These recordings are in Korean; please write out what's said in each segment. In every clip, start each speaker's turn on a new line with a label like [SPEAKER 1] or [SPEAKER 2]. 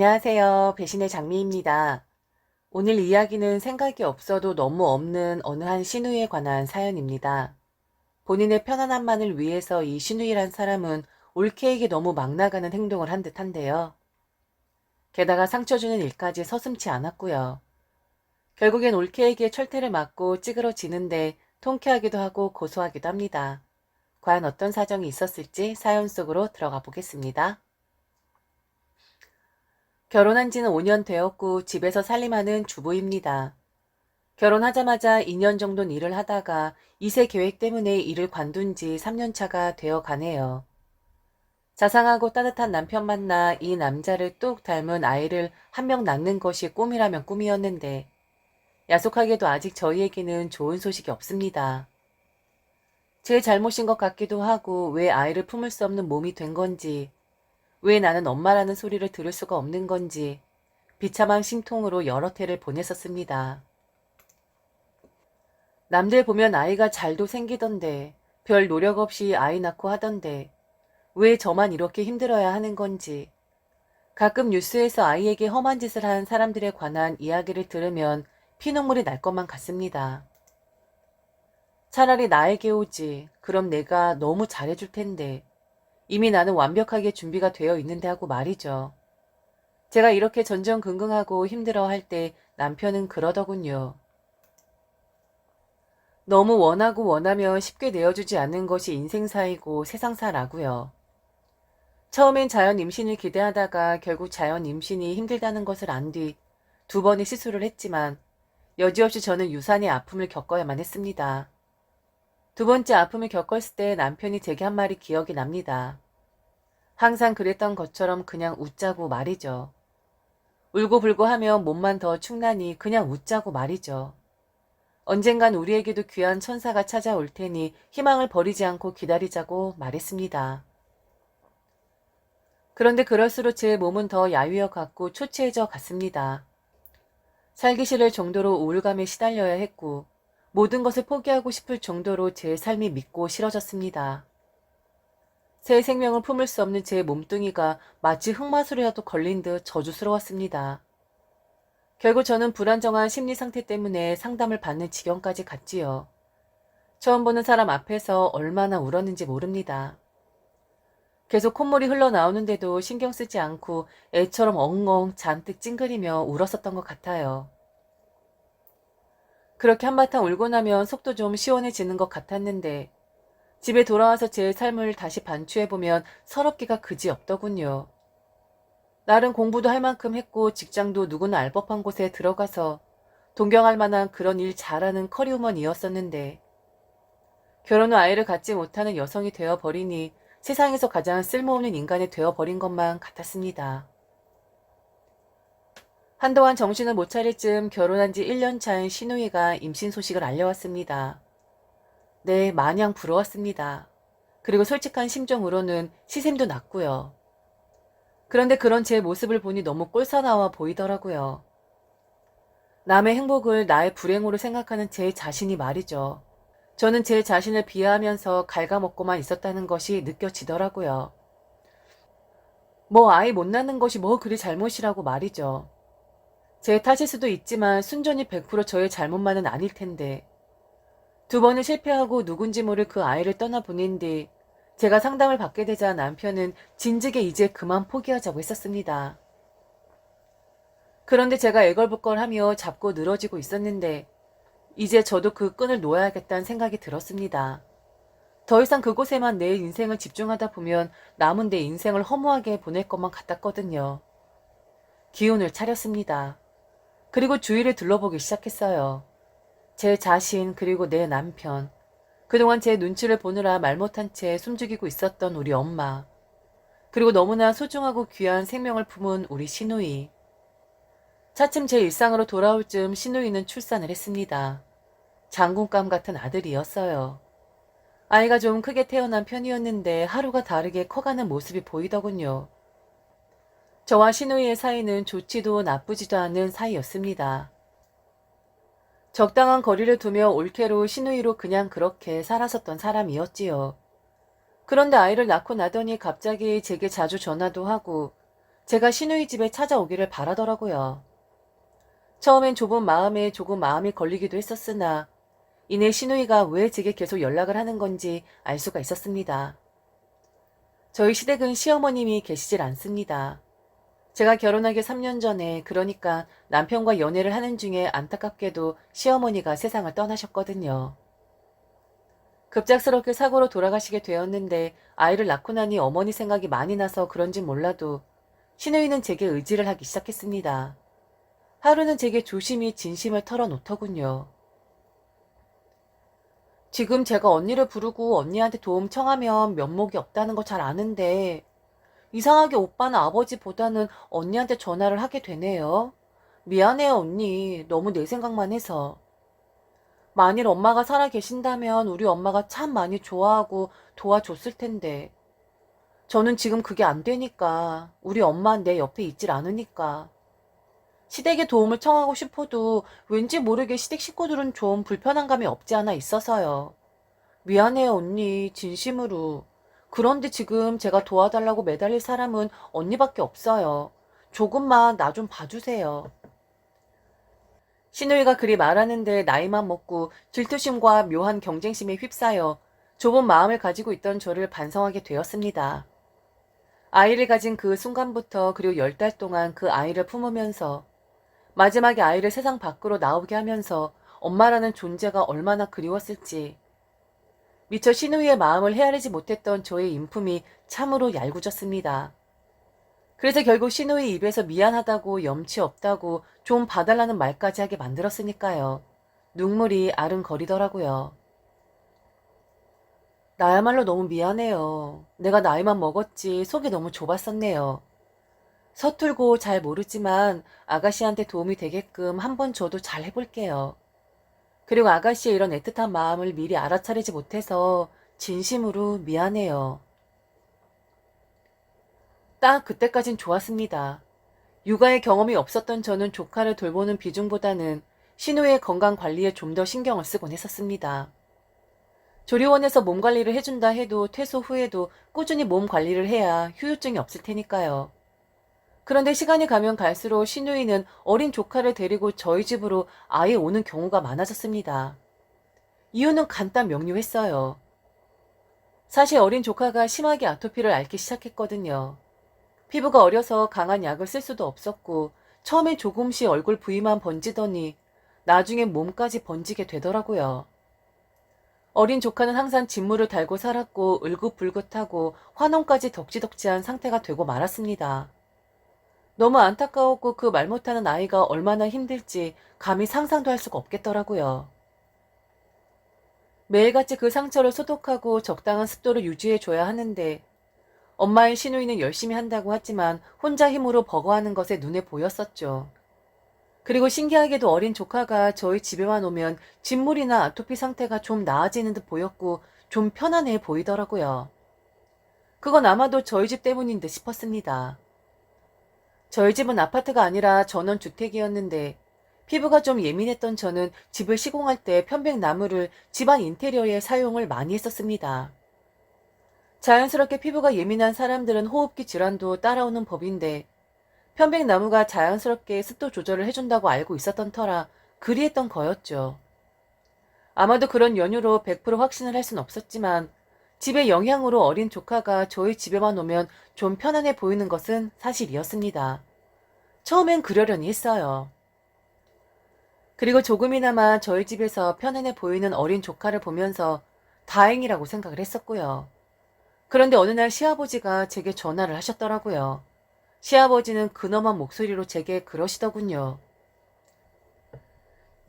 [SPEAKER 1] 안녕하세요. 배신의 장미입니다. 오늘 이야기는 생각이 없어도 너무 없는 어느 한 시누이에 관한 사연입니다. 본인의 편안함만을 위해서 이 시누이란 사람은 올케에게 너무 막 나가는 행동을 한 듯한데요. 게다가 상처 주는 일까지 서슴지 않았고요. 결국엔 올케에게 철퇴를 맞고 찌그러지는데 통쾌하기도 하고 고소하기도 합니다. 과연 어떤 사정이 있었을지 사연 속으로 들어가 보겠습니다. 결혼한 지는 5년 되었고 집에서 살림하는 주부입니다. 결혼하자마자 2년 정도는 일을 하다가 2세 계획 때문에 일을 관둔 지 3년 차가 되어 가네요. 자상하고 따뜻한 남편 만나 이 남자를 뚝 닮은 아이를 한 명 낳는 것이 꿈이라면 꿈이었는데 야속하게도 아직 저희에게는 좋은 소식이 없습니다. 제 잘못인 것 같기도 하고 왜 아이를 품을 수 없는 몸이 된 건지, 왜 나는 엄마라는 소리를 들을 수가 없는 건지 비참한 심통으로 여러 해를 보냈었습니다. 남들 보면 아이가 잘도 생기던데, 별 노력 없이 아이 낳고 하던데 왜 저만 이렇게 힘들어야 하는 건지, 가끔 뉴스에서 아이에게 험한 짓을 한 사람들에 관한 이야기를 들으면 피눈물이 날 것만 같습니다. 차라리 나에게 오지. 그럼 내가 너무 잘해줄 텐데. 이미 나는 완벽하게 준비가 되어 있는데 하고 말이죠. 제가 이렇게 전전긍긍하고 힘들어할 때 남편은 그러더군요. 너무 원하고 원하면 쉽게 내어주지 않는 것이 인생사이고 세상사라고요. 처음엔 자연 임신을 기대하다가 결국 자연 임신이 힘들다는 것을 안 뒤 2번의 시술을 했지만 여지없이 저는 유산의 아픔을 겪어야만 했습니다. 2번째 아픔을 겪었을 때 남편이 제게 한 말이 기억이 납니다. 항상 그랬던 것처럼 그냥 웃자고 말이죠. 울고불고 하면 몸만 더 축나니 그냥 웃자고 말이죠. 언젠간 우리에게도 귀한 천사가 찾아올 테니 희망을 버리지 않고 기다리자고 말했습니다. 그런데 그럴수록 제 몸은 더 야위어 갔고 초췌해져 갔습니다. 살기 싫을 정도로 우울감에 시달려야 했고 모든 것을 포기하고 싶을 정도로 제 삶이 믿고 싫어졌습니다. 새 생명을 품을 수 없는 제 몸뚱이가 마치 흑마술이라도 걸린 듯 저주스러웠습니다. 결국 저는 불안정한 심리 상태 때문에 상담을 받는 지경까지 갔지요. 처음 보는 사람 앞에서 얼마나 울었는지 모릅니다. 계속 콧물이 흘러나오는데도 신경 쓰지 않고 애처럼 엉엉 잔뜩 찡그리며 울었었던 것 같아요. 그렇게 한바탕 울고 나면 속도 좀 시원해지는 것 같았는데 집에 돌아와서 제 삶을 다시 반추해보면 서럽기가 그지없더군요. 나름 공부도 할 만큼 했고 직장도 누구나 알 법한 곳에 들어가서 동경할 만한 그런 일 잘하는 커리우먼이었었는데 결혼 후 아이를 갖지 못하는 여성이 되어버리니 세상에서 가장 쓸모없는 인간이 되어버린 것만 같았습니다. 한동안 정신을 못 차릴 즈음 결혼한 지 1년 차인 시누이가 임신 소식을 알려왔습니다. 네, 마냥 부러웠습니다. 그리고 솔직한 심정으로는 시샘도 났고요. 그런데 그런 제 모습을 보니 너무 꼴사나워 보이더라고요. 남의 행복을 나의 불행으로 생각하는 제 자신이 말이죠. 저는 제 자신을 비하하면서 갉아먹고만 있었다는 것이 느껴지더라고요. 뭐 아이 못 낳는 것이 뭐 그리 잘못이라고 말이죠. 제 탓일 수도 있지만 순전히 100% 저의 잘못만은 아닐 텐데 2번을 실패하고 누군지 모를 그 아이를 떠나보낸 뒤 제가 상담을 받게 되자 남편은 진즉에 이제 그만 포기하자고 했었습니다. 그런데 제가 애걸복걸하며 잡고 늘어지고 있었는데 이제 저도 그 끈을 놓아야겠다는 생각이 들었습니다. 더 이상 그곳에만 내 인생을 집중하다 보면 남은 내 인생을 허무하게 보낼 것만 같았거든요. 기운을 차렸습니다. 그리고 주위를 둘러보기 시작했어요. 제 자신 그리고 내 남편, 그동안 제 눈치를 보느라 말 못한 채 숨죽이고 있었던 우리 엄마, 그리고 너무나 소중하고 귀한 생명을 품은 우리 시누이. 차츰 제 일상으로 돌아올 즈음 시누이는 출산을 했습니다. 장군감 같은 아들이었어요. 아이가 좀 크게 태어난 편이었는데 하루가 다르게 커가는 모습이 보이더군요. 저와 시누이의 사이는 좋지도 나쁘지도 않은 사이였습니다. 적당한 거리를 두며 올케로 시누이로 그냥 그렇게 살았었던 사람이었지요. 그런데 아이를 낳고 나더니 갑자기 제게 자주 전화도 하고 제가 시누이 집에 찾아오기를 바라더라고요. 처음엔 좁은 마음에 조금 마음이 걸리기도 했었으나 이내 시누이가 왜 제게 계속 연락을 하는 건지 알 수가 있었습니다. 저희 시댁은 시어머님이 계시질 않습니다. 제가 결혼하기 3년 전에, 그러니까 남편과 연애를 하는 중에 안타깝게도 시어머니가 세상을 떠나셨거든요. 급작스럽게 사고로 돌아가시게 되었는데 아이를 낳고 나니 어머니 생각이 많이 나서 그런지 몰라도 시누이는 제게 의지를 하기 시작했습니다. 하루는 제게 조심히 진심을 털어놓더군요. 지금 제가 언니를 부르고 언니한테 도움 청하면 면목이 없다는 거 잘 아는데 이상하게 오빠는 아버지보다는 언니한테 전화를 하게 되네요. 미안해요, 언니. 너무 내 생각만 해서. 만일 엄마가 살아 계신다면 우리 엄마가 참 많이 좋아하고 도와줬을 텐데. 저는 지금 그게 안 되니까. 우리 엄마는 내 옆에 있질 않으니까. 시댁에 도움을 청하고 싶어도 왠지 모르게 시댁 식구들은 좀 불편한 감이 없지 않아 있어서요. 미안해요, 언니. 진심으로. 그런데 지금 제가 도와달라고 매달릴 사람은 언니밖에 없어요. 조금만 나 좀 봐주세요. 시누이가 그리 말하는데 나이만 먹고 질투심과 묘한 경쟁심에 휩싸여 좁은 마음을 가지고 있던 저를 반성하게 되었습니다. 아이를 가진 그 순간부터, 그리고 10달 동안 그 아이를 품으면서 마지막에 아이를 세상 밖으로 나오게 하면서 엄마라는 존재가 얼마나 그리웠을지, 미처 시누이의 마음을 헤아리지 못했던 저의 인품이 참으로 얄궂었습니다. 그래서 결국 시누이 입에서 미안하다고, 염치 없다고, 좀 봐달라는 말까지 하게 만들었으니까요. 눈물이 아른거리더라고요. 나야말로 너무 미안해요. 내가 나이만 먹었지 속이 너무 좁았었네요. 서툴고 잘 모르지만 아가씨한테 도움이 되게끔 한번 저도 잘 해볼게요. 그리고 아가씨의 이런 애틋한 마음을 미리 알아차리지 못해서 진심으로 미안해요. 딱 그때까진 좋았습니다. 육아의 경험이 없었던 저는 조카를 돌보는 비중보다는 신우의 건강 관리에 좀 더 신경을 쓰곤 했었습니다. 조리원에서 몸 관리를 해준다 해도 퇴소 후에도 꾸준히 몸 관리를 해야 후유증이 없을 테니까요. 그런데 시간이 가면 갈수록 신우이는 어린 조카를 데리고 저희 집으로 아예 오는 경우가 많아졌습니다. 이유는 간단 명료했어요. 사실 어린 조카가 심하게 아토피를 앓기 시작했거든요. 피부가 어려서 강한 약을 쓸 수도 없었고 처음엔 조금씩 얼굴 부위만 번지더니 나중엔 몸까지 번지게 되더라고요. 어린 조카는 항상 진물을 달고 살았고 울긋불긋하고 환원까지 덕지덕지한 상태가 되고 말았습니다. 너무 안타까웠고 그 말 못하는 아이가 얼마나 힘들지 감히 상상도 할 수가 없겠더라고요. 매일같이 그 상처를 소독하고 적당한 습도를 유지해줘야 하는데 엄마인 시누이는 열심히 한다고 하지만 혼자 힘으로 버거워하는 것에 눈에 보였었죠. 그리고 신기하게도 어린 조카가 저희 집에만 오면 진물이나 아토피 상태가 좀 나아지는 듯 보였고 좀 편안해 보이더라고요. 그건 아마도 저희 집 때문인 듯 싶었습니다. 저희 집은 아파트가 아니라 전원주택이었는데 피부가 좀 예민했던 저는 집을 시공할 때 편백나무를 집안 인테리어에 사용을 많이 했었습니다. 자연스럽게 피부가 예민한 사람들은 호흡기 질환도 따라오는 법인데 편백나무가 자연스럽게 습도 조절을 해준다고 알고 있었던 터라 그리했던 거였죠. 아마도 그런 연유로 100% 확신을 할 순 없었지만 집의 영향으로 어린 조카가 저희 집에만 오면 좀 편안해 보이는 것은 사실이었습니다. 처음엔 그러려니 했어요. 그리고 조금이나마 저희 집에서 편안해 보이는 어린 조카를 보면서 다행이라고 생각을 했었고요. 그런데 어느 날 시아버지가 제게 전화를 하셨더라고요. 시아버지는 근엄한 목소리로 제게 그러시더군요.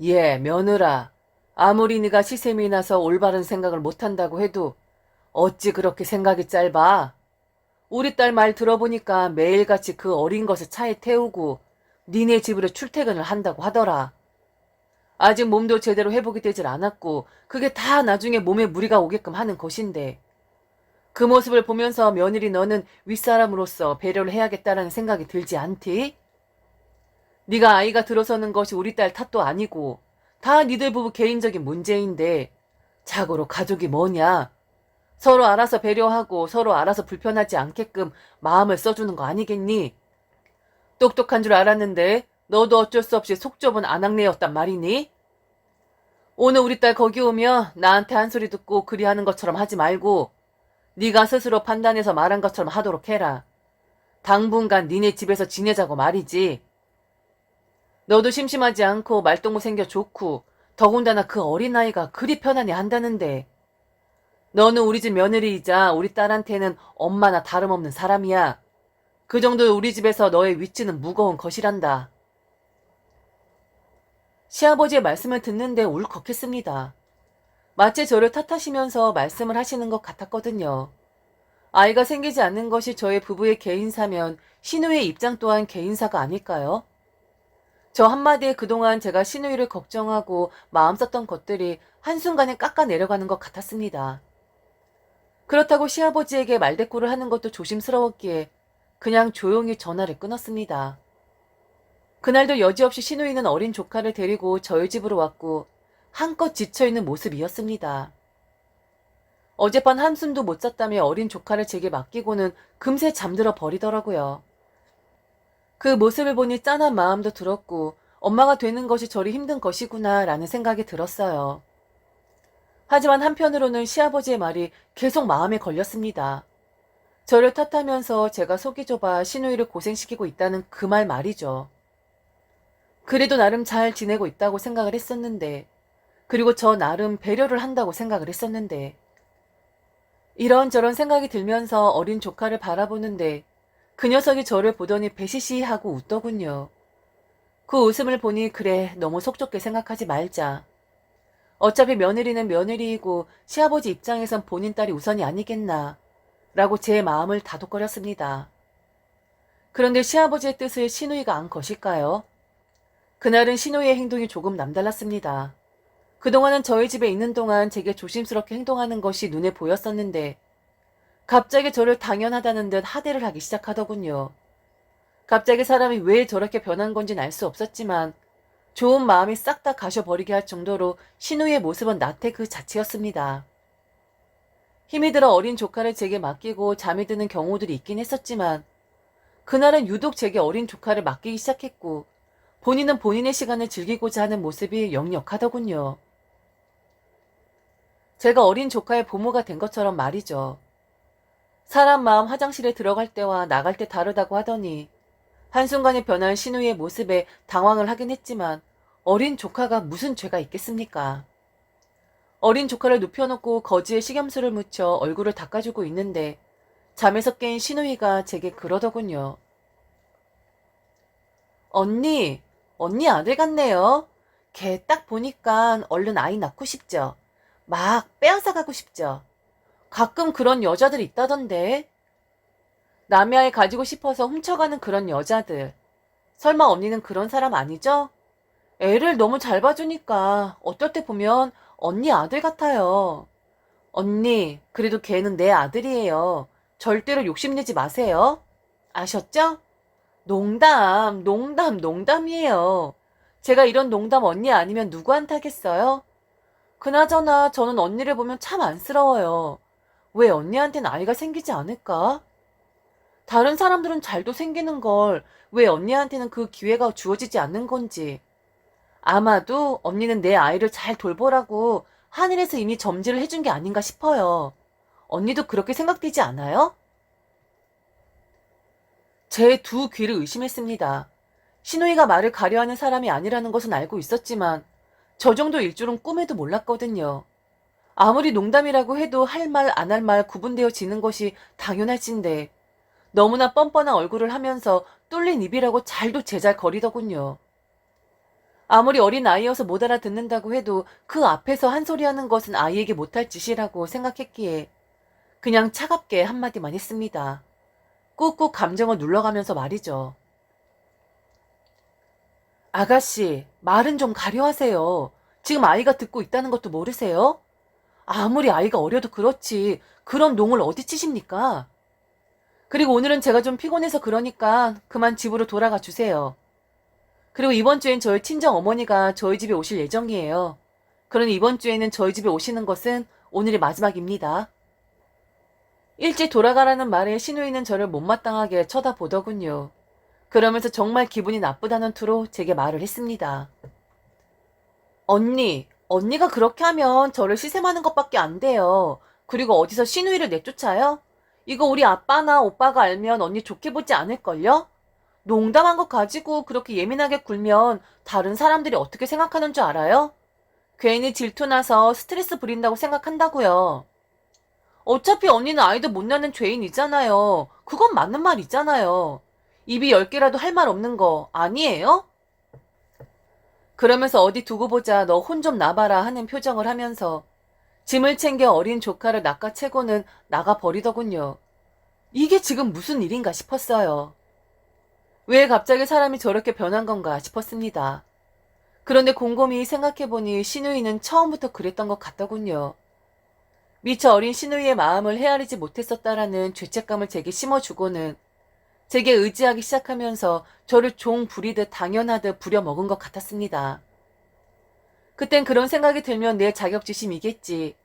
[SPEAKER 1] 예, 며느라. 아무리 네가 시샘이 나서 올바른 생각을 못한다고 해도 어찌 그렇게 생각이 짧아? 우리 딸 말 들어보니까 매일같이 그 어린 것을 차에 태우고 니네 집으로 출퇴근을 한다고 하더라. 아직 몸도 제대로 회복이 되질 않았고 그게 다 나중에 몸에 무리가 오게끔 하는 것인데 그 모습을 보면서 며느리 너는 윗사람으로서 배려를 해야겠다라는 생각이 들지 않디? 네가 아이가 들어서는 것이 우리 딸 탓도 아니고 다 니들 부부 개인적인 문제인데 자고로 가족이 뭐냐? 서로 알아서 배려하고 서로 알아서 불편하지 않게끔 마음을 써주는 거 아니겠니? 똑똑한 줄 알았는데 너도 어쩔 수 없이 속 좁은 아낙네였단 말이니? 오늘 우리 딸 거기 오면 나한테 한 소리 듣고 그리 하는 것처럼 하지 말고 네가 스스로 판단해서 말한 것처럼 하도록 해라. 당분간 니네 집에서 지내자고 말이지. 너도 심심하지 않고 말동무 생겨 좋고 더군다나 그 어린아이가 그리 편안히 한다는데 너는 우리 집 며느리이자 우리 딸한테는 엄마나 다름없는 사람이야. 그 정도 우리 집에서 너의 위치는 무거운 것이란다. 시아버지의 말씀을 듣는데 울컥했습니다. 마치 저를 탓하시면서 말씀을 하시는 것 같았거든요. 아이가 생기지 않는 것이 저의 부부의 개인사면 신우의 입장 또한 개인사가 아닐까요? 저 한마디에 그동안 제가 신우이를 걱정하고 마음 썼던 것들이 한순간에 깎아 내려가는 것 같았습니다. 그렇다고 시아버지에게 말대꾸를 하는 것도 조심스러웠기에 그냥 조용히 전화를 끊었습니다. 그날도 여지없이 신우이는 어린 조카를 데리고 저희 집으로 왔고 한껏 지쳐있는 모습이었습니다. 어젯밤 한숨도 못 잤다며 어린 조카를 제게 맡기고는 금세 잠들어 버리더라고요. 그 모습을 보니 짠한 마음도 들었고 엄마가 되는 것이 저리 힘든 것이구나 라는 생각이 들었어요. 하지만 한편으로는 시아버지의 말이 계속 마음에 걸렸습니다. 저를 탓하면서 제가 속이 좁아 신우이를 고생시키고 있다는 그 말 말이죠. 그래도 나름 잘 지내고 있다고 생각을 했었는데, 그리고 저 나름 배려를 한다고 생각을 했었는데, 이런저런 생각이 들면서 어린 조카를 바라보는데 그 녀석이 저를 보더니 배시시하고 웃더군요. 그 웃음을 보니 그래 너무 속 좁게 생각하지 말자. 어차피 며느리는 며느리이고 시아버지 입장에선 본인 딸이 우선이 아니겠나 라고 제 마음을 다독거렸습니다. 그런데 시아버지의 뜻을 신우이가 안 것일까요? 그날은 신우이의 행동이 조금 남달랐습니다. 그동안은 저희 집에 있는 동안 제게 조심스럽게 행동하는 것이 눈에 보였었는데 갑자기 저를 당연하다는 듯 하대를 하기 시작하더군요. 갑자기 사람이 왜 저렇게 변한 건지는 알 수 없었지만 좋은 마음이 싹 다 가셔버리게 할 정도로 신우의 모습은 나태 그 자체였습니다. 힘이 들어 어린 조카를 제게 맡기고 잠이 드는 경우들이 있긴 했었지만 그날은 유독 제게 어린 조카를 맡기기 시작했고 본인은 본인의 시간을 즐기고자 하는 모습이 역력하더군요. 제가 어린 조카의 부모가 된 것처럼 말이죠. 사람 마음 화장실에 들어갈 때와 나갈 때 다르다고 하더니 한순간에 변한 신우의 모습에 당황을 하긴 했지만 어린 조카가 무슨 죄가 있겠습니까? 어린 조카를 눕혀놓고 거지에 식염수를 묻혀 얼굴을 닦아주고 있는데 잠에서 깬 신우이가 제게 그러더군요. 언니 아들 같네요. 걔 딱 보니까 얼른 아이 낳고 싶죠? 막 빼앗아 가고 싶죠? 가끔 그런 여자들 있다던데. 남의 아이 가지고 싶어서 훔쳐가는 그런 여자들. 설마 언니는 그런 사람 아니죠? 애를 너무 잘 봐주니까 어떨 때 보면 언니 아들 같아요. 언니, 그래도 걔는 내 아들이에요. 절대로 욕심내지 마세요. 아셨죠? 농담이에요. 제가 이런 농담 언니 아니면 누구한테 하겠어요? 그나저나 저는 언니를 보면 참 안쓰러워요. 왜 언니한테는 아이가 생기지 않을까? 다른 사람들은 잘도 생기는 걸 왜 언니한테는 그 기회가 주어지지 않는 건지. 아마도 언니는 내 아이를 잘 돌보라고 하늘에서 이미 점지를 해준 게 아닌가 싶어요. 언니도 그렇게 생각되지 않아요? 제 두 귀를 의심했습니다. 신우이가 말을 가려하는 사람이 아니라는 것은 알고 있었지만 저 정도일 줄은 꿈에도 몰랐거든요. 아무리 농담이라고 해도 할 말 안 할 말 구분되어지는 것이 당연할진데 너무나 뻔뻔한 얼굴을 하면서 뚫린 입이라고 잘도 제잘 거리더군요. 아무리 어린 아이여서 못 알아듣는다고 해도 그 앞에서 한 소리 하는 것은 아이에게 못할 짓이라고 생각했기에 그냥 차갑게 한마디만 했습니다. 꾹꾹 감정을 눌러가면서 말이죠. 아가씨, 말은 좀 가려하세요. 지금 아이가 듣고 있다는 것도 모르세요? 아무리 아이가 어려도 그렇지 그런 농을 어디 치십니까? 그리고 오늘은 제가 좀 피곤해서 그러니까 그만 집으로 돌아가 주세요. 그리고 이번 주엔 저희 친정 어머니가 저희 집에 오실 예정이에요. 그러니 이번 주에는 저희 집에 오시는 것은 오늘이 마지막입니다. 일찍 돌아가라는 말에 신우이는 저를 못마땅하게 쳐다보더군요. 그러면서 정말 기분이 나쁘다는 투로 제게 말을 했습니다. 언니가 그렇게 하면 저를 시샘하는 것밖에 안 돼요. 그리고 어디서 신우이를 내쫓아요? 이거 우리 아빠나 오빠가 알면 언니 좋게 보지 않을걸요? 농담한 거 가지고 그렇게 예민하게 굴면 다른 사람들이 어떻게 생각하는 줄 알아요? 괜히 질투나서 스트레스 부린다고 생각한다고요. 어차피 언니는 아이도 못 낳는 죄인이잖아요. 그건 맞는 말이잖아요. 입이 10개라도 할 말 없는 거 아니에요? 그러면서 어디 두고 보자 너 혼 좀 나봐라 하는 표정을 하면서 짐을 챙겨 어린 조카를 낚아채고는 나가버리더군요. 이게 지금 무슨 일인가 싶었어요. 왜 갑자기 사람이 저렇게 변한 건가 싶었습니다. 그런데 곰곰이 생각해보니 시누이는 처음부터 그랬던 것 같더군요. 미처 어린 시누이의 마음을 헤아리지 못했었다라는 죄책감을 제게 심어주고는 제게 의지하기 시작하면서 저를 종 부리듯 당연하듯 부려먹은 것 같았습니다. 그땐 그런 생각이 들면 내 자격지심이겠지.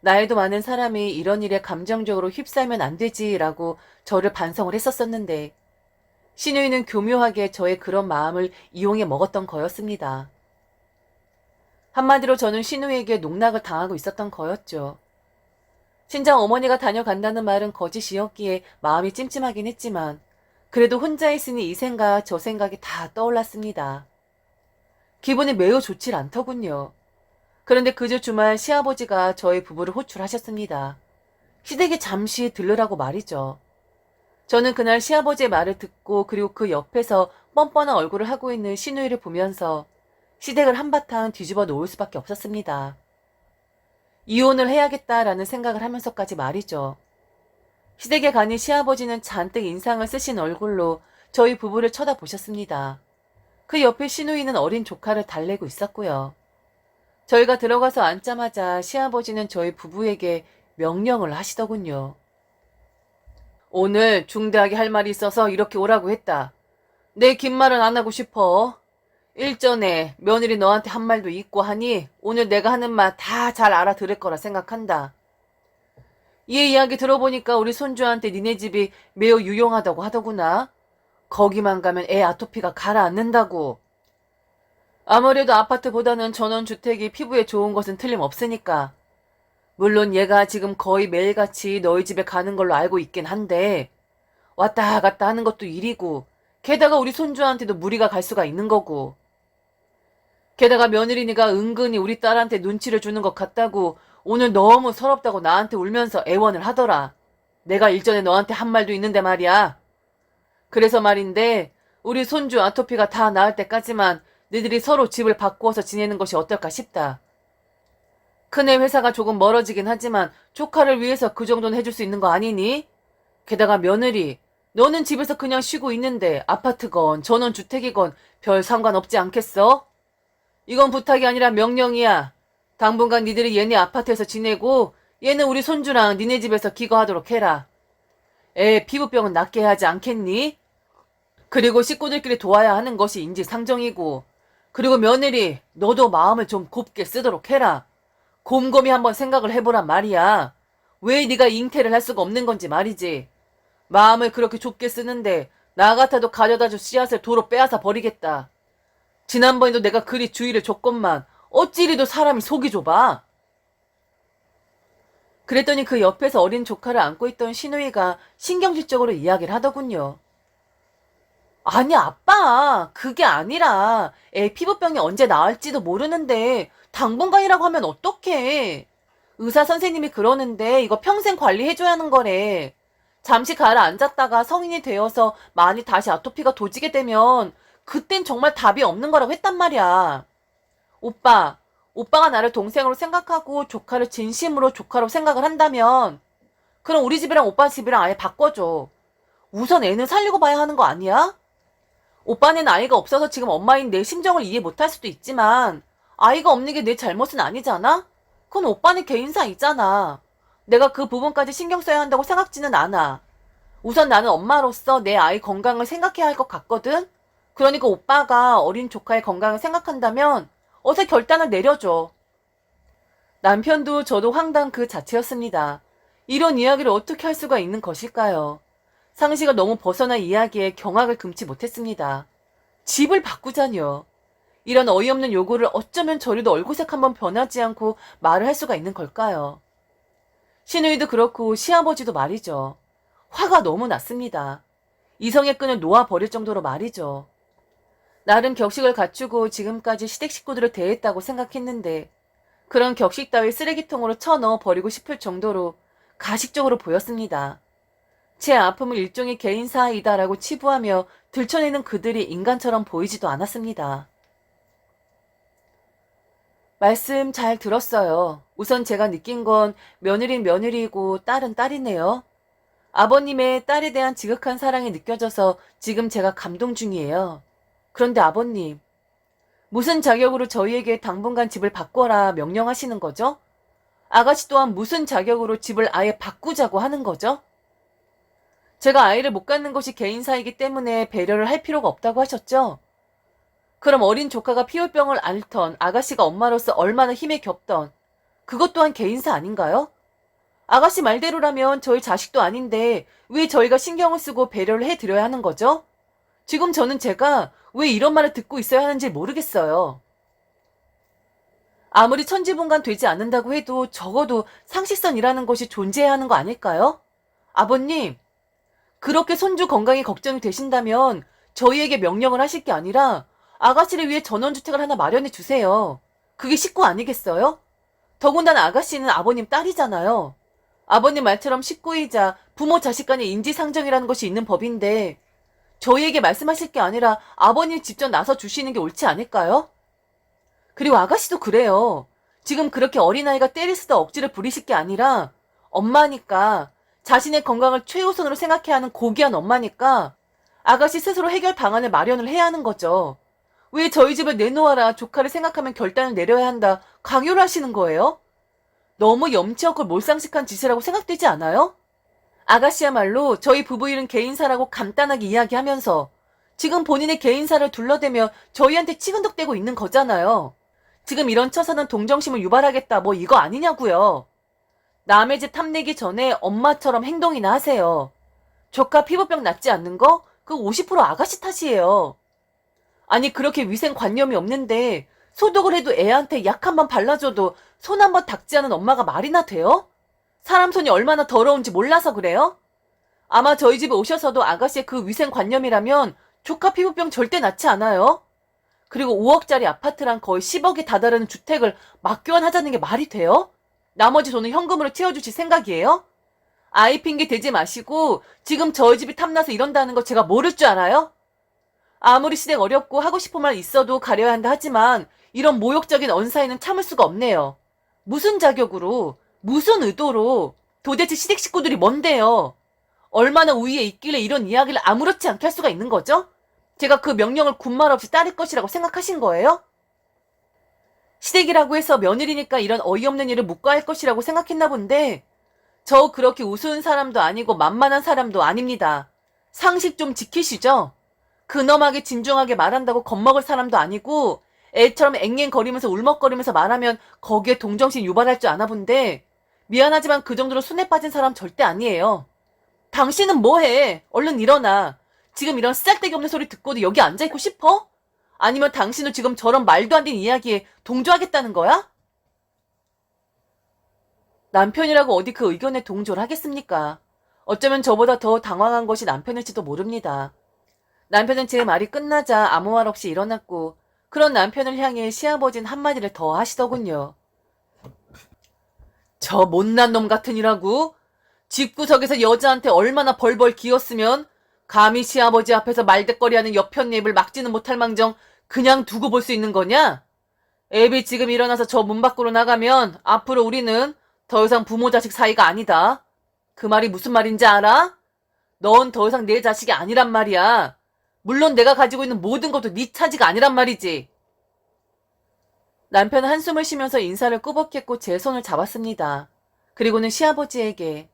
[SPEAKER 1] 나이도 많은 사람이 이런 일에 감정적으로 휩싸이면 안 되지라고 저를 반성을 했었었는데 시누이는 교묘하게 저의 그런 마음을 이용해 먹었던 거였습니다. 한마디로 저는 시누이에게 농락을 당하고 있었던 거였죠. 신장 어머니가 다녀간다는 말은 거짓이었기에 마음이 찜찜하긴 했지만 그래도 혼자 있으니 이 생각 저 생각이 다 떠올랐습니다. 기분이 매우 좋질 않더군요. 그런데 그저 주말 시아버지가 저희 부부를 호출하셨습니다. 시댁에 잠시 들르라고 말이죠. 저는 그날 시아버지의 말을 듣고 그리고 그 옆에서 뻔뻔한 얼굴을 하고 있는 시누이를 보면서 시댁을 한바탕 뒤집어 놓을 수밖에 없었습니다. 이혼을 해야겠다라는 생각을 하면서까지 말이죠. 시댁에 가니 시아버지는 잔뜩 인상을 쓰신 얼굴로 저희 부부를 쳐다보셨습니다. 그 옆에 시누이는 어린 조카를 달래고 있었고요. 저희가 들어가서 앉자마자 시아버지는 저희 부부에게 명령을 하시더군요. 오늘 중대하게 할 말이 있어서 이렇게 오라고 했다. 내 긴 말은 안 하고 싶어. 일전에 며느리 너한테 한 말도 있고 하니 오늘 내가 하는 말 다 잘 알아들을 거라 생각한다. 얘 이야기 들어보니까 우리 손주한테 니네 집이 매우 유용하다고 하더구나. 거기만 가면 애 아토피가 가라앉는다고. 아무래도 아파트보다는 전원주택이 피부에 좋은 것은 틀림없으니까. 물론 얘가 지금 거의 매일같이 너희 집에 가는 걸로 알고 있긴 한데 왔다 갔다 하는 것도 일이고 게다가 우리 손주한테도 무리가 갈 수가 있는 거고 게다가 며느리니가 은근히 우리 딸한테 눈치를 주는 것 같다고 오늘 너무 서럽다고 나한테 울면서 애원을 하더라. 내가 일전에 너한테 한 말도 있는데 말이야. 그래서 말인데 우리 손주 아토피가 다 나을 때까지만 너희들이 서로 집을 바꾸어서 지내는 것이 어떨까 싶다. 큰애 회사가 조금 멀어지긴 하지만 조카를 위해서 그 정도는 해줄 수 있는 거 아니니? 게다가 며느리, 너는 집에서 그냥 쉬고 있는데 아파트건 전원주택이건 별 상관없지 않겠어? 이건 부탁이 아니라 명령이야. 당분간 니들이 얘네 아파트에서 지내고 얘는 우리 손주랑 니네 집에서 기거하도록 해라. 애 피부병은 낫게 하지 않겠니? 그리고 식구들끼리 도와야 하는 것이 인지상정이고 그리고 며느리, 너도 마음을 좀 곱게 쓰도록 해라. 곰곰이 한번 생각을 해보란 말이야. 왜 네가 잉태를 할 수가 없는 건지 말이지. 마음을 그렇게 좁게 쓰는데 나 같아도 가져다줄 씨앗을 도로 빼앗아 버리겠다. 지난번에도 내가 그리 주의를 줬건만 어찌 이리도 사람이 속이 좁아. 그랬더니 그 옆에서 어린 조카를 안고 있던 시누이가 신경질적으로 이야기를 하더군요. 아니 아빠, 그게 아니라 애 피부병이 언제 나을지도 모르는데 당분간이라고 하면 어떡해. 의사 선생님이 그러는데 이거 평생 관리해줘야 하는 거래. 잠시 가라앉았다가 성인이 되어서 많이 다시 아토피가 도지게 되면 그땐 정말 답이 없는 거라고 했단 말이야. 오빠가 나를 동생으로 생각하고 조카를 진심으로 조카로 생각을 한다면 그럼 우리 집이랑 오빠 집이랑 아예 바꿔줘. 우선 애는 살리고 봐야 하는 거 아니야? 오빠는 아이가 없어서 지금 엄마인 내 심정을 이해 못할 수도 있지만 아이가 없는 게 내 잘못은 아니잖아? 그건 오빠는 개인사이잖아. 내가 그 부분까지 신경 써야 한다고 생각지는 않아. 우선 나는 엄마로서 내 아이 건강을 생각해야 할 것 같거든? 그러니까 오빠가 어린 조카의 건강을 생각한다면 어서 결단을 내려줘. 남편도 저도 황당 그 자체였습니다. 이런 이야기를 어떻게 할 수가 있는 것일까요? 상식을 너무 벗어난 이야기에 경악을 금치 못했습니다. 집을 바꾸자뇨. 이런 어이없는 요구를 어쩌면 저리도 얼굴색 한번 변하지 않고 말을 할 수가 있는 걸까요? 시누이도 그렇고 시아버지도 말이죠. 화가 너무 났습니다. 이성의 끈을 놓아버릴 정도로 말이죠. 나름 격식을 갖추고 지금까지 시댁 식구들을 대했다고 생각했는데 그런 격식 따위 쓰레기통으로 쳐넣어 버리고 싶을 정도로 가식적으로 보였습니다. 제 아픔을 일종의 개인사이다라고 치부하며 들춰내는 그들이 인간처럼 보이지도 않았습니다. 말씀 잘 들었어요. 우선 제가 느낀 건 며느리는 며느리이고 딸은 딸이네요. 아버님의 딸에 대한 지극한 사랑이 느껴져서 지금 제가 감동 중이에요. 그런데 아버님, 무슨 자격으로 저희에게 당분간 집을 바꿔라 명령하시는 거죠? 아가씨 또한 무슨 자격으로 집을 아예 바꾸자고 하는 거죠? 제가 아이를 못 갖는 것이 개인사이기 때문에 배려를 할 필요가 없다고 하셨죠? 그럼 어린 조카가 피울병을 앓던 아가씨가 엄마로서 얼마나 힘에 겹던 그것 또한 개인사 아닌가요? 아가씨 말대로라면 저희 자식도 아닌데 왜 저희가 신경을 쓰고 배려를 해드려야 하는 거죠? 지금 저는 제가 왜 이런 말을 듣고 있어야 하는지 모르겠어요. 아무리 천지분간 되지 않는다고 해도 적어도 상식선이라는 것이 존재해야 하는 거 아닐까요? 아버님, 그렇게 손주 건강이 걱정이 되신다면 저희에게 명령을 하실 게 아니라 아가씨를 위해 전원주택을 하나 마련해 주세요. 그게 식구 아니겠어요? 더군다나 아가씨는 아버님 딸이잖아요. 아버님 말처럼 식구이자 부모 자식 간의 인지상정이라는 것이 있는 법인데 저희에게 말씀하실 게 아니라 아버님이 직접 나서 주시는 게 옳지 않을까요? 그리고 아가씨도 그래요. 지금 그렇게 어린아이가 때릴 쓰다 억지를 부리실 게 아니라 엄마니까 자신의 건강을 최우선으로 생각해야 하는 고귀한 엄마니까 아가씨 스스로 해결 방안을 마련을 해야 하는 거죠. 왜 저희 집을 내놓아라 조카를 생각하면 결단을 내려야 한다 강요를 하시는 거예요? 너무 염치 없고 몰상식한 짓이라고 생각되지 않아요? 아가씨야말로 저희 부부 일은 개인사라고 간단하게 이야기하면서 지금 본인의 개인사를 둘러대며 저희한테 치근덕대고 있는 거잖아요. 지금 이런 처사는 동정심을 유발하겠다 뭐 이거 아니냐고요. 남의 집 탐내기 전에 엄마처럼 행동이나 하세요. 조카 피부병 낫지 않는 거? 그거 50% 아가씨 탓이에요. 아니 그렇게 위생관념이 없는데 소독을 해도 애한테 약 한 번 발라줘도 손 한 번 닦지 않은 엄마가 말이나 돼요? 사람 손이 얼마나 더러운지 몰라서 그래요? 아마 저희 집에 오셔서도 아가씨의 그 위생관념이라면 조카 피부병 절대 낫지 않아요. 그리고 5억짜리 아파트랑 거의 10억에 다다르는 주택을 맞교환하자는 게 말이 돼요? 나머지 돈은 현금으로 채워주실 생각이에요? 아이 핑계 대지 마시고 지금 저희 집이 탐나서 이런다는 거 제가 모를 줄 알아요? 아무리 시댁 어렵고 하고 싶은 말 있어도 가려야 한다 하지만 이런 모욕적인 언사에는 참을 수가 없네요. 무슨 자격으로, 무슨 의도로 도대체 시댁 식구들이 뭔데요? 얼마나 우위에 있길래 이런 이야기를 아무렇지 않게 할 수가 있는 거죠? 제가 그 명령을 군말 없이 따를 것이라고 생각하신 거예요? 시댁이라고 해서 며느리니까 이런 어이없는 일을 묵과할 것이라고 생각했나 본데 저 그렇게 우스운 사람도 아니고 만만한 사람도 아닙니다. 상식 좀 지키시죠? 근엄하게 진중하게 말한다고 겁먹을 사람도 아니고 애처럼 앵앵거리면서 울먹거리면서 말하면 거기에 동정심 유발할 줄 아나 본데 미안하지만 그 정도로 순에 빠진 사람 절대 아니에요. 당신은 뭐해? 얼른 일어나. 지금 이런 쓰잘데기 없는 소리 듣고도 여기 앉아있고 싶어? 아니면 당신도 지금 저런 말도 안 되는 이야기에 동조하겠다는 거야? 남편이라고 어디 그 의견에 동조를 하겠습니까? 어쩌면 저보다 더 당황한 것이 남편일지도 모릅니다. 남편은 제 말이 끝나자 아무 말 없이 일어났고 그런 남편을 향해 시아버지는 한마디를 더 하시더군요. 저 못난 놈 같으니라고? 집구석에서 여자한테 얼마나 벌벌 기었으면 감히 시아버지 앞에서 말대거리하는 여편네 입을 막지는 못할 망정 그냥 두고 볼 수 있는 거냐? 애비 지금 일어나서 저 문 밖으로 나가면 앞으로 우리는 더 이상 부모 자식 사이가 아니다. 그 말이 무슨 말인지 알아? 넌 더 이상 내 자식이 아니란 말이야. 물론 내가 가지고 있는 모든 것도 네 차지가 아니란 말이지. 남편은 한숨을 쉬면서 인사를 꾸벅했고 제 손을 잡았습니다. 그리고는 시아버지에게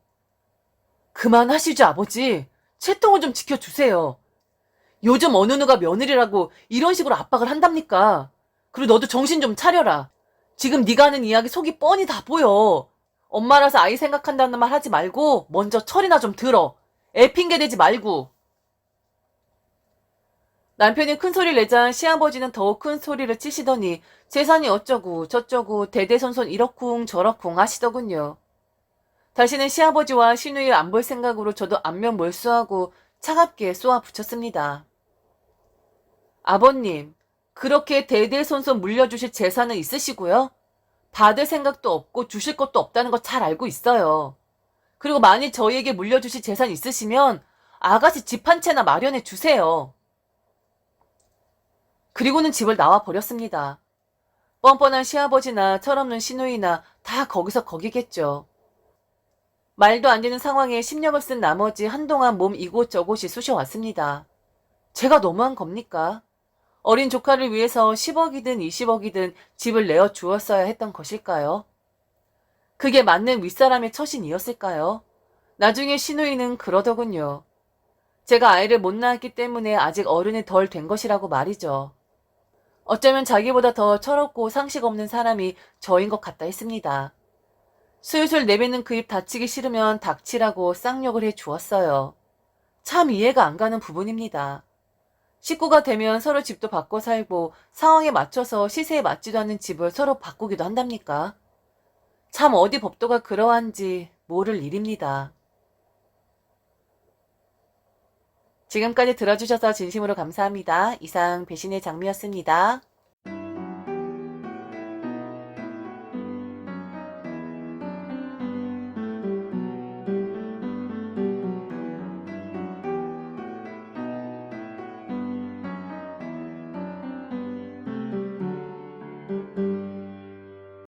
[SPEAKER 1] 그만하시죠 아버지. 채통을 좀 지켜주세요. 요즘 어느 누가 며느리라고 이런 식으로 압박을 한답니까? 그리고 너도 정신 좀 차려라. 지금 네가 하는 이야기 속이 뻔히 다 보여. 엄마라서 아이 생각한다는 말 하지 말고 먼저 철이나 좀 들어. 애 핑계 대지 말고. 남편이 큰 소리를 내자 시아버지는 더욱 큰 소리를 치시더니 재산이 어쩌고 저쩌고 대대손손 이러쿵 저러쿵 하시더군요. 다시는 시아버지와 시누이를 안 볼 생각으로 저도 안면 몰수하고 차갑게 쏘아 붙였습니다. 아버님, 그렇게 대대손손 물려주실 재산은 있으시고요. 받을 생각도 없고 주실 것도 없다는 거 잘 알고 있어요. 그리고 만일 저희에게 물려주실 재산 있으시면 아가씨 집 한 채나 마련해 주세요. 그리고는 집을 나와 버렸습니다. 뻔뻔한 시아버지나 철없는 시누이나 다 거기서 거기겠죠. 말도 안 되는 상황에 심력을 쓴 나머지 한동안 몸 이곳저곳이 쑤셔왔습니다. 제가 너무한 겁니까? 어린 조카를 위해서 10억이든 20억이든 집을 내어 주었어야 했던 것일까요? 그게 맞는 윗사람의 처신이었을까요? 나중에 시누이는 그러더군요. 제가 아이를 못 낳았기 때문에 아직 어른이 덜 된 것이라고 말이죠. 어쩌면 자기보다 더 철없고 상식 없는 사람이 저인 것 같다 했습니다. 술술 내뱉는 그 입 다치기 싫으면 닥치라고 쌍욕을 해 주었어요. 참 이해가 안 가는 부분입니다. 식구가 되면 서로 집도 바꿔 살고 상황에 맞춰서 시세에 맞지도 않는 집을 서로 바꾸기도 한답니까? 참 어디 법도가 그러한지 모를 일입니다. 지금까지 들어주셔서 진심으로 감사합니다. 이상 배신의 장미였습니다.